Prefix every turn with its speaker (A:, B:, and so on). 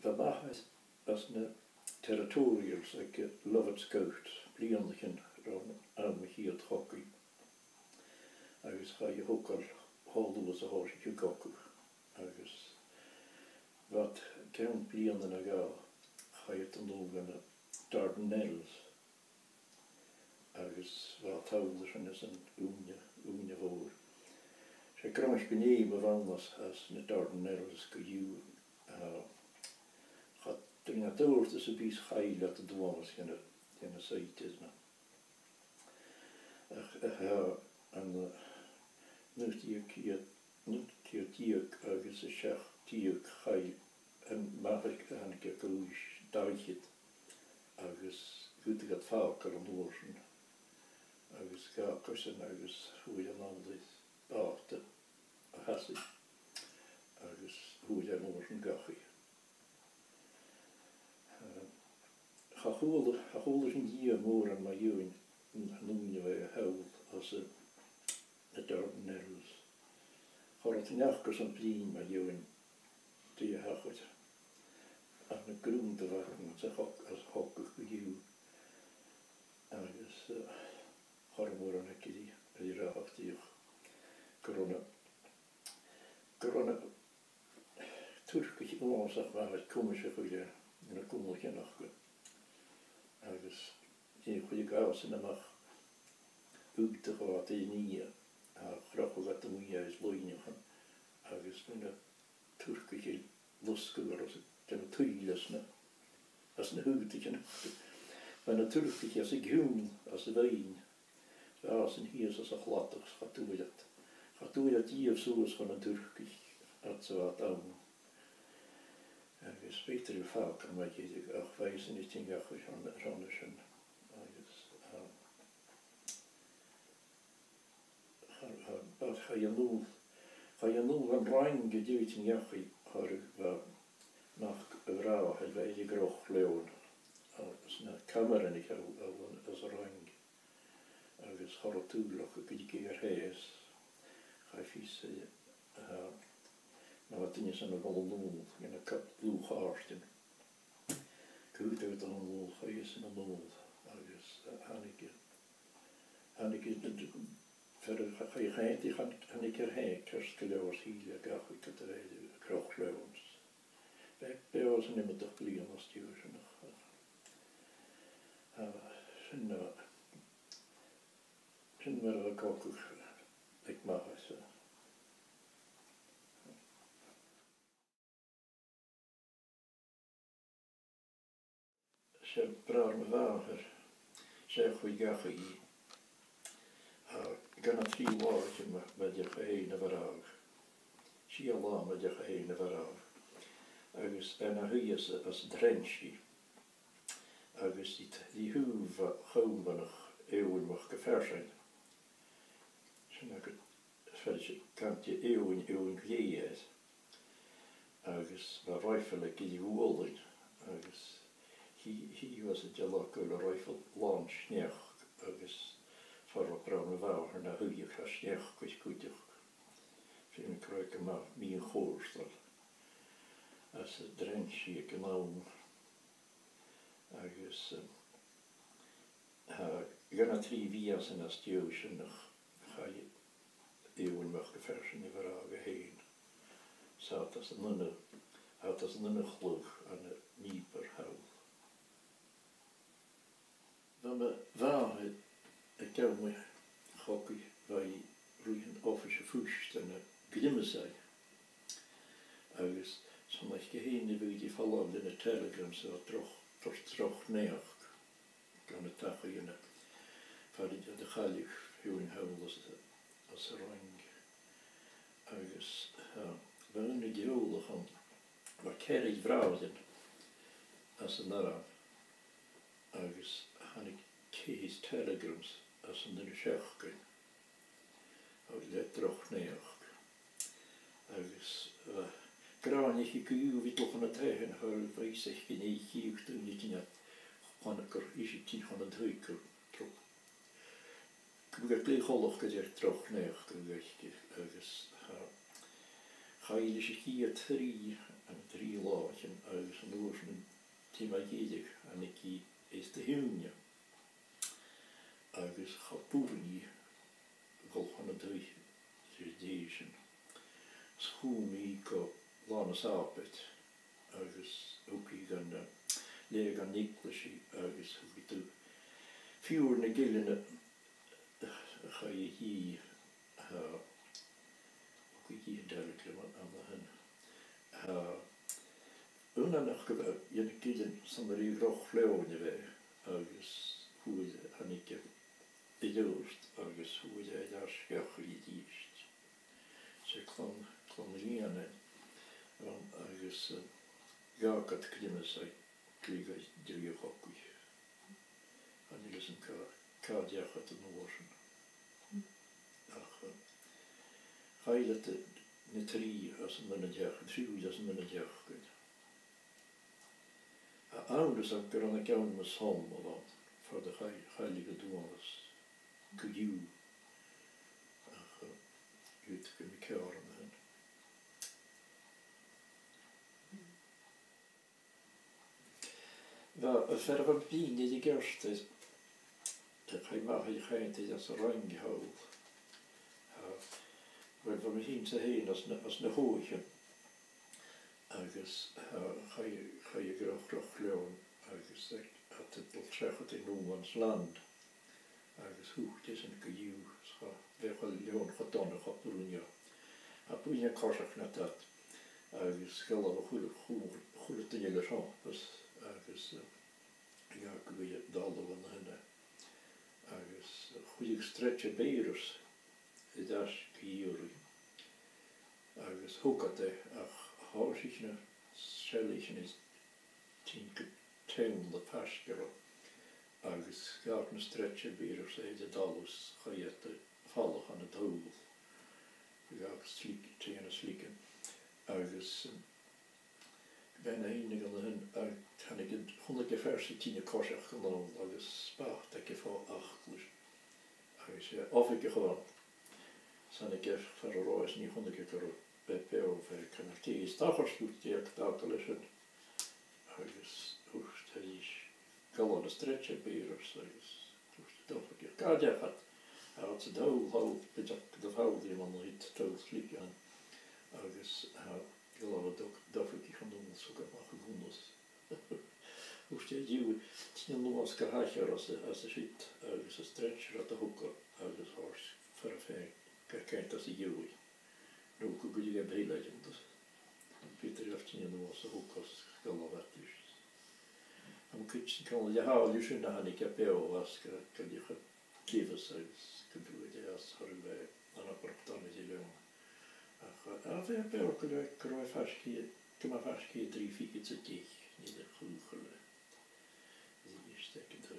A: Bheith maithas as na territorials ag Lovett Scout blianachin ran me chiad hockey. Agus cha I hocal haldúlas a háisiú gocu. Agus wat ceann bliana na gá chaid an nógan Dardanelles. Agus wat táidir is an úne fór. Sé gráis gné bevannas as na Dardanelles go dú Dring na dúirt is a bís chaile a dúmas gena saitis na. An nutíag agus a seach tíag chai an maithig a hannig a gúis daichid agus gútigad fácar an hórsin agus gácarsin agus húil an áldais báta a hasi agus húil an hórsin gachi. Chachúlas an díu mór an ma dúin núne bheith a hawl as na Dardanelles. Chorat neachgus an blin ma dúin dí a hachad. Ach na grúnta bhacan as hoccach go dú. Agus choramór an ecidi a dí ráachtíoch. Gorona turcach ómasach maithid cumise chuide in a cúmlacha nach go. Agus dí chuide gásan amach úgta chá ní a chrachu gat an mí is loinechan agus na turcach luscugar as gan tuilasna as na húgtachan. Na turcach as a gún as a bhain as an hías as a chlatach chatúilat. Chatúilat díobh súas chun an turcach at sa wat am. Agus Peter yw fawc am mae gyd ach feis yn eithting gach o'r rhan ysyn. Cha i nŵl yn rhain gyda eithting gach o'r nach y frau hyd fe i groch lewn. As na camera ni cael as y rhain. Agus chor o tŵlach o gyda gyda'r hes. Cha I ffys wat dyn yn y gol nôl, yn y lwch arsdyn. Cwyd out yn nôl, chais yn y nôl, agus hannig fer chai chaint I hannig heg, cars gylewrs hili a gach I gyda'r croch lewns. Be oes yn ymwydach blian os diwr sy'n sy'n mer o gogwch ag maas. Sé brar me váhar, sé chuig gacha I. Ganna trí láirte meideach a héin a bharag. Sí a lá meideach a héin a bharag. Agus a huias as drensi. Agus I húf a chombanach éúnmach go fersain. Sin agad felsi canti éún gléiad. Agus ba rifle gyd I húolin. Agus he was a jalakul a rifle launch neach agus farra braun vauher na huiach a sneach gwys gwydioch. Fin croig yma mi chórstal. As a drensi ag yn awn. Agus gana tri vias yn astio sy'n chai ewn mach gyfersyn I farag a hein. Saat as yn yna chlwch an y niber hawl. Dan me waarheid ik ken me gokkie wij roeien officiële voest en glimmen zei. Agus zo'n echt geheen wie die vallen in de telegram zo toch neer. Kan het toch in het vader de galig hun huil als rang. Agus we nu die oorlog gaan waar kerig vrouwen als een nara. Agus hannig keis telegrams as an yn y seachgyn. Agus le droch neach. Agus graan ich I gyw fi doch yn y tehen hyl feis eich gyn ei chiwch dyn ni dyn chwanagor eisiau ti'n chwan yn dwyg droch. Gwyd ble cholwch gyda'r droch neach gyda'r agus chael eisiau chi a tri rí láin agus an ús na tíma géideach a nicí is de hiúne agus chapúní golchanna dúi sy'n déisian schúmí go lánas ápet agus húki gan le gan Nicolasi agus húki tú fiúr na gilline cha i hí húki hí delikle an hen Unanach go ynne gilin san í roch leone ve agus húid hanike I dúst agus húid ar skeach I díist. Se klon riane agus gakat klimas a kliga dríoch okui. Han is een kadiachat an oorsen. Ach, heilet ne tri as een minnedjach, triúd as een minnedjach gud. A ouders an gur an a gaun mas hom o dan, for de heilige doanas. Gudjú ut go mi cear an hen. A fer a bín I gerste de cha ma I chaint as a ranghaul. Wel van mi hín sa héin as na hóiche agus cha I groch leon agus at het bol trechat I Nómans land. Agus húcht is yn gyw, fe chal leon chadonna chapurunio. A bwynia corsach na dat, agus gala o chwlet yn yle siopus, agus ia gwyia dalo yn hynna. Agus chwydig stretcha beirus, I das gyuri. Agus hwgate, ach hawsich na selich is ti'n gytewn la pasgaro. Agus gaar na stretcha beirus de dalus chaiette fallach an het hoel. Gaar slik tegen slikken. Agus ben einig an hun han ik het 100 versie 10 korsach genomen agus spacht ik van 8. Agus of ik gewoon san ik ver roos niet 100 keer BPO ver kan er tegen staggersloet die ik dakelisen. Agus hoest is Galon de stretcha beirus agus toch ik kadiachat. Had ze dol hou bijak de hou die man hit dol slik aan. Agus galon dat ik gaan doen zo kan maar gewondes. Hoe steed je tien nuas kahacher as shit agus a stretch at de hoek agus hors verfein kent as je. Nu ko gudi ga beilegend. Peter heeft tien nuas hoek as galon wat is. Am kitchen kan je haal je na han ik heb was kan je geven zelfs kan je as harwe aan een praktan is je ach we hebben ook een krooi vaski kan vaski 3 4 niet de goed gele die is stekken 3